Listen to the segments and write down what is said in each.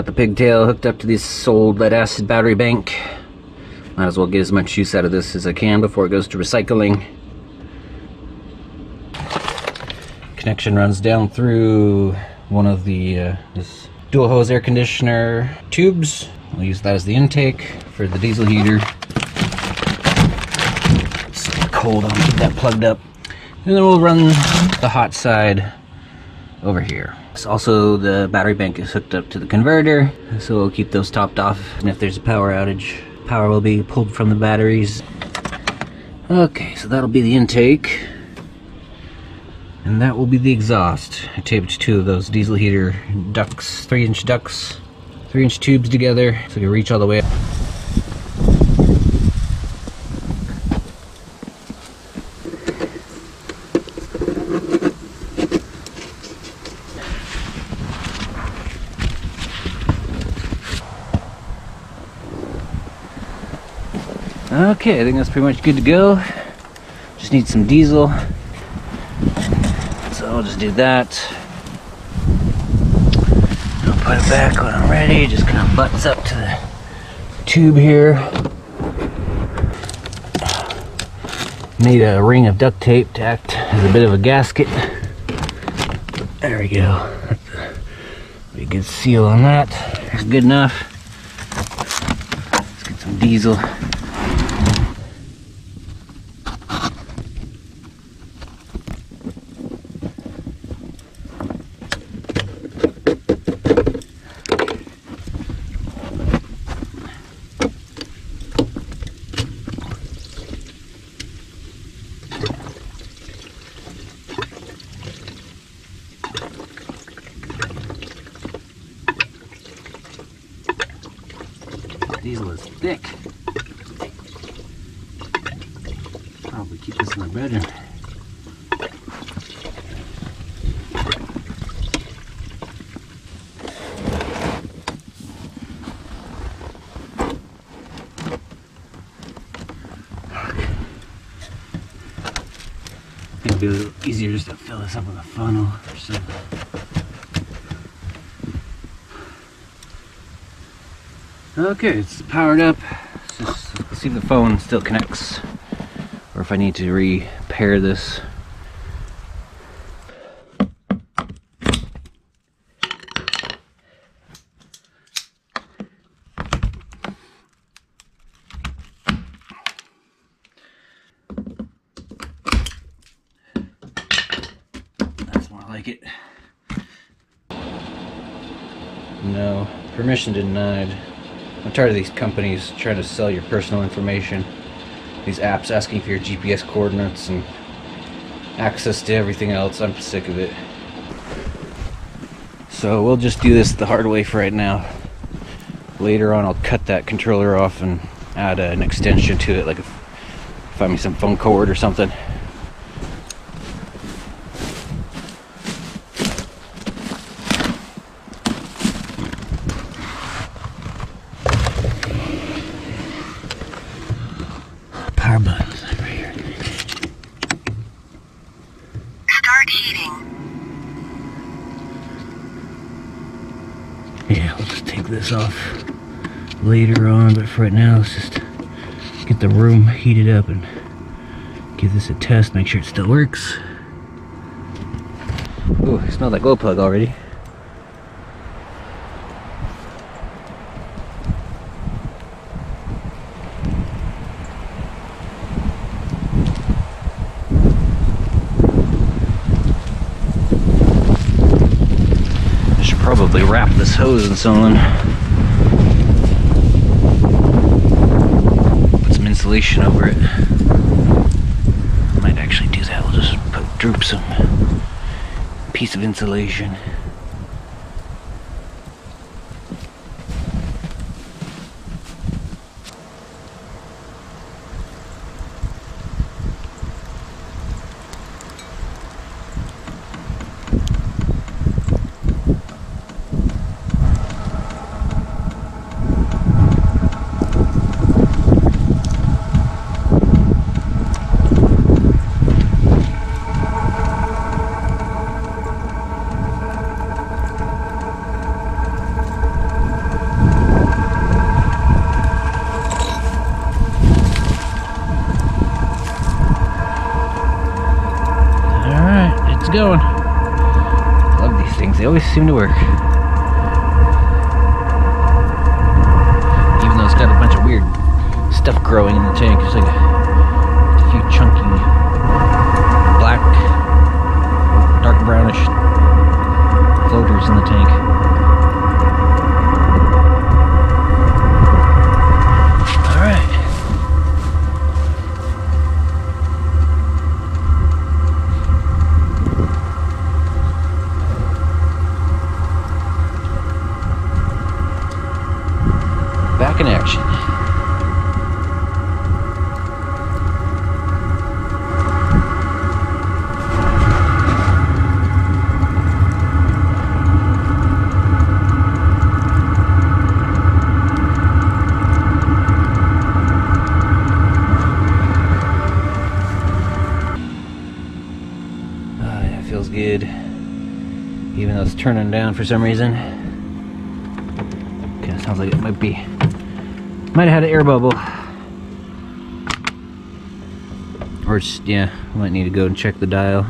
got the pigtail hooked up to this old lead acid battery bank. Might as well get as much use out of this as I can before it goes to recycling. Connection runs down through one of the this dual hose air conditioner tubes. We'll use that as the intake for the diesel heater. It's cold, I'll get that plugged up. And then we'll run the hot side over here. Also, the battery bank is hooked up to the converter, so we'll keep those topped off. And if there's a power outage, power will be pulled from the batteries. Okay, so that'll be the intake. And that will be the exhaust. I taped 2 of those diesel heater ducts, 3-inch ducts, 3-inch tubes together, so it can reach all the way up. Okay, I think that's pretty much good to go. Just need some diesel. So I'll just do that. I'll put it back when I'm ready. Just kind of butts up to the tube here. Made a ring of duct tape to act as a bit of a gasket. There we go. Be a good seal on that. That's good enough. Let's get some diesel. Diesel is thick. Probably keep this in the bedroom. It'd be a little easier just to fill this up with a funnel or something. Okay, it's powered up. Let's see if the phone still connects, or if I need to repair this. That's more like it. No, permission denied. I'm tired of these companies trying to sell your personal information. These apps asking for your GPS coordinates and access to everything else. I'm sick of it. So we'll just do this the hard way for right now. Later on I'll cut that controller off and add an extension to it, like find me some phone cord or something. Power buttons over here. Start heating. Yeah, we'll just take this off later on, but for right now, let's just get the room heated up and give this a test, make sure it still works. Ooh, I smell that glow plug already. Probably wrap this hose in something. Put some insulation over it. Might actually do that. We'll just droop some piece of insulation. going. Love these things. They always seem to work. Even though it's got a bunch of weird stuff growing in the tank. There's like a few chunky black, dark brownish floaters in the tank. Alright. Back in action. Feels good, even though it's turning down for some reason. Kind of sounds like it might have had an air bubble, or just, yeah, I might need to go and check the dial.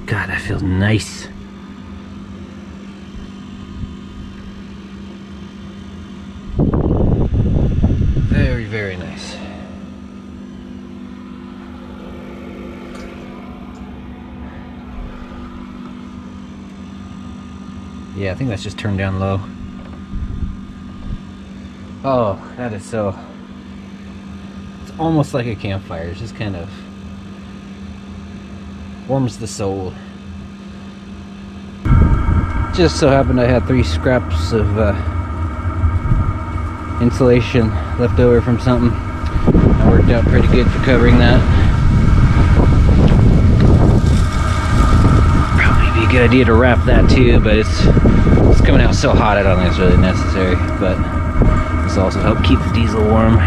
God, that feels nice. Very, very nice. Yeah, I think that's just turned down low. Oh, that is so... It's almost like a campfire. It's just kind of... warms the soul. Just so happened I had 3 scraps of insulation left over from something. That worked out pretty good for covering that. Probably be a good idea to wrap that too, but it's coming out so hot I don't think it's really necessary. But this will also help keep the diesel warm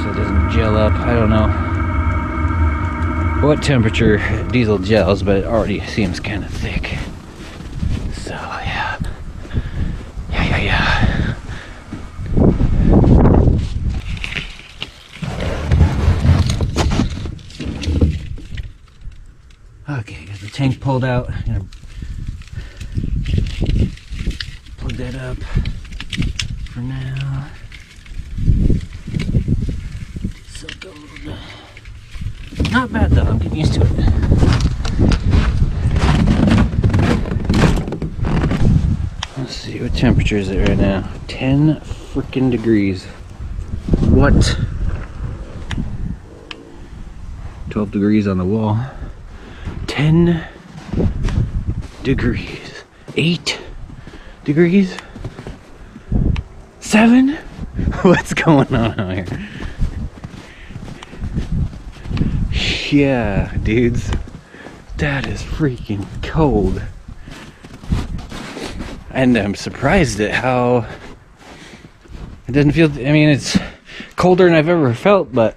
so it doesn't gel up. I don't know what temperature diesel gels, but it already seems kind of thick. So yeah. Yeah. Okay, got the tank pulled out. I'm gonna plug that up for now. So gold. Not bad though, I'm getting used to it. Let's see, what temperature is it right now? 10 freaking degrees. What? 12 degrees on the wall. 10 degrees. 8 degrees. 7? What's going on out here? Yeah, dudes. That is freaking cold. And I'm surprised at how it doesn't feel, I mean, it's colder than I've ever felt, but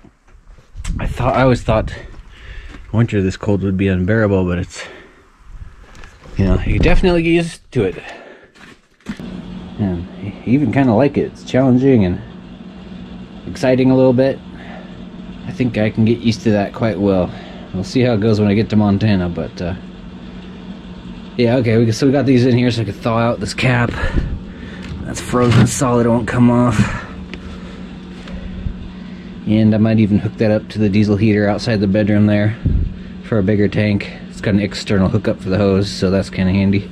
I always thought winter this cold would be unbearable, but it's, you know, you definitely get used to it. And you even kind of like it. It's challenging and exciting a little bit. I think I can get used to that quite well. We'll see how it goes when I get to Montana, but yeah, okay, so we got these in here so I can thaw out this cap. That's frozen solid, it won't come off. And I might even hook that up to the diesel heater outside the bedroom there for a bigger tank. It's got an external hookup for the hose, so that's kind of handy.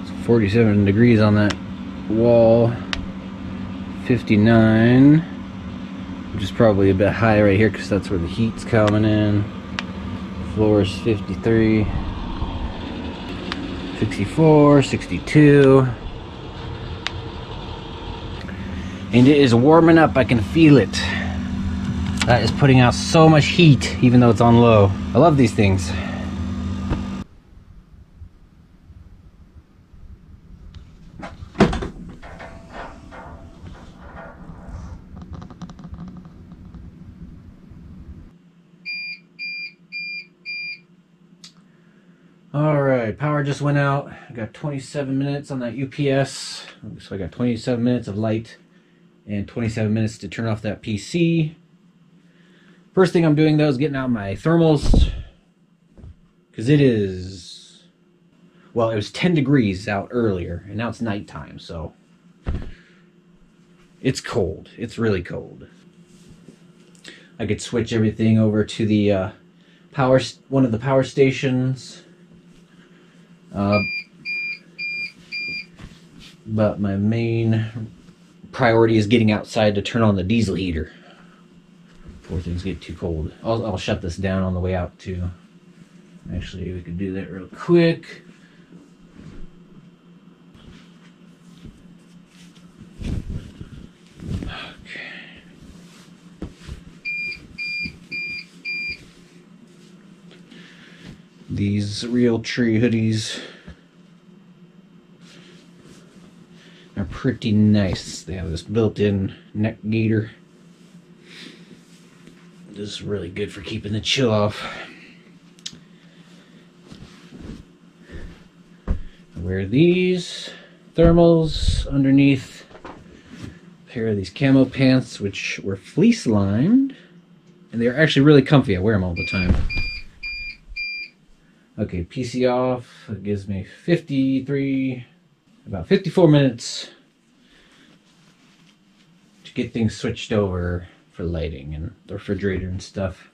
It's 47 degrees on that wall. 59. Which is probably a bit high right here because that's where the heat's coming in. Floor is 53, 64, 62. And it is warming up, I can feel it. That is putting out so much heat even though it's on low. I love these things. Alright, power just went out. I got 27 minutes on that UPS. So I got 27 minutes of light and 27 minutes to turn off that PC. First thing I'm doing though is getting out my thermals, because it is, well, it was 10 degrees out earlier and now it's nighttime, so it's cold. It's really cold. I could switch everything over to the one of the power stations, but my main priority is getting outside to turn on the diesel heater before things get too cold. I'll shut this down on the way out too. Actually, we could do that real quick. Okay. These Real Tree hoodies are pretty nice. They have this built-in neck gaiter. This is really good for keeping the chill off. I wear these thermals underneath a pair of these camo pants, which were fleece lined, and they're actually really comfy. I wear them all the time. Okay, PC off. It gives me about 54 minutes to get things switched over for lighting and the refrigerator and stuff.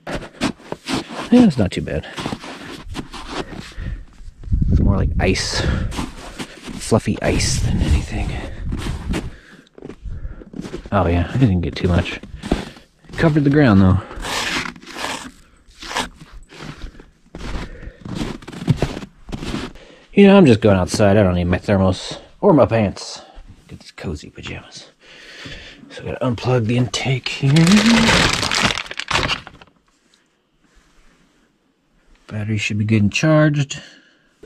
Yeah, it's not too bad. It's more like ice, fluffy ice than anything. Oh yeah, I didn't get too much. Covered the ground though. You know, I'm just going outside. I don't need my thermals or my pants. Get these cozy pajamas. So I gotta unplug the intake here. Battery should be getting charged.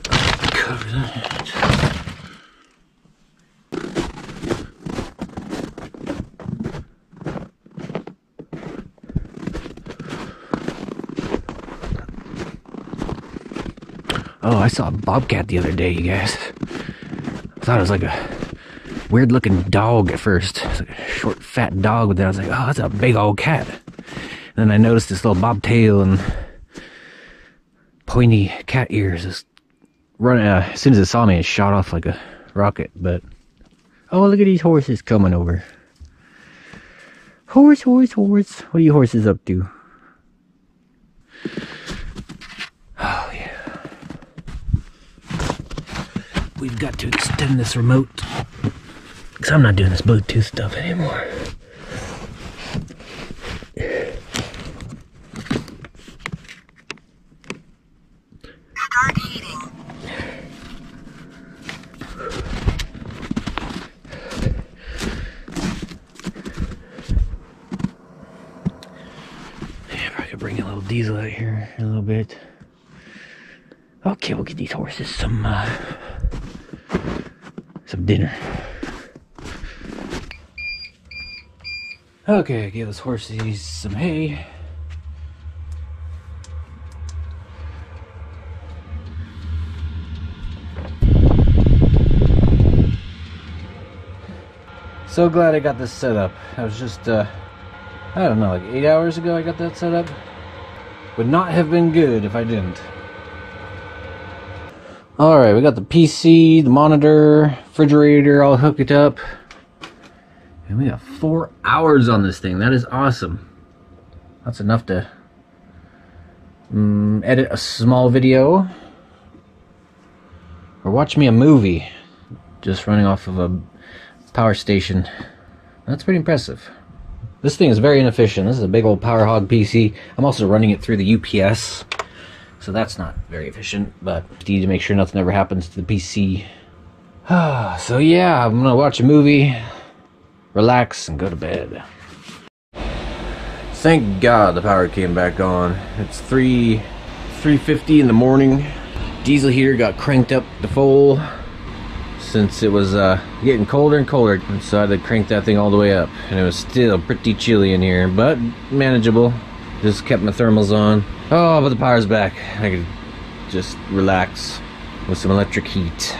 Cover that. Oh, I saw a bobcat the other day, you guys. I thought it was like a weird looking dog at first. It's like a short, fat dog, but then I was like, oh, that's a big old cat. And then I noticed this little bobtail and pointy cat ears just running. As soon as it saw me, it shot off like a rocket. But oh, look at these horses coming over. Horse, horse, horse. What are you horses up to? Oh, yeah. We've got to extend this remote, because I'm not doing this Bluetooth stuff anymore. Start heating. Yeah, I could bring a little diesel out here in a little bit. Okay, we'll get these horses some dinner. Okay, give those horses some hay. So glad I got this set up. I was just, I don't know, like 8 hours ago I got that set up. Would not have been good if I didn't. Alright, we got the PC, the monitor, refrigerator all hooked up. And we got 4 hours on this thing. That is awesome. That's enough to edit a small video. Or watch me a movie. Just running off of a power station. That's pretty impressive. This thing is very inefficient. This is a big old power hog PC. I'm also running it through the UPS. So that's not very efficient, but need to make sure nothing ever happens to the PC. So yeah, I'm gonna watch a movie, relax, and go to bed. Thank God the power came back on. It's 3:50 in the morning. Diesel heater got cranked up to full since it was getting colder and colder. So I had to crank that thing all the way up, and it was still pretty chilly in here, but manageable. Just kept my thermals on. Oh, but the power's back. I could just relax with some electric heat.